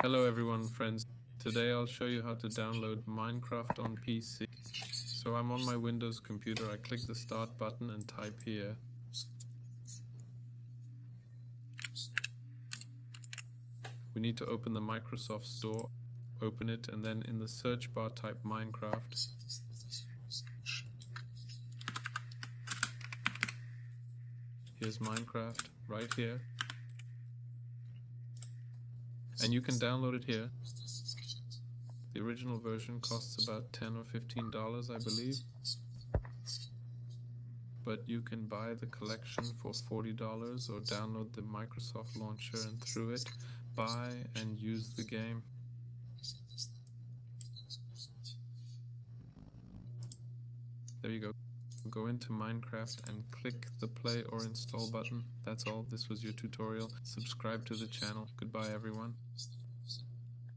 Hello everyone, friends. Today I'll show you how to download Minecraft on PC. So I'm on my Windows computer. I click the start button and type here. We need to open the Microsoft Store. Open it, and then in the search bar type Minecraft. Here's Minecraft right here. And you can download it here. The original version costs about $10 or $15, I believe. But you can buy the collection for $40 or download the Microsoft launcher and through it buy and use the game. There you go. Go into Minecraft and click the play or install button. That's all. This was your tutorial. Subscribe to the channel. Goodbye everyone.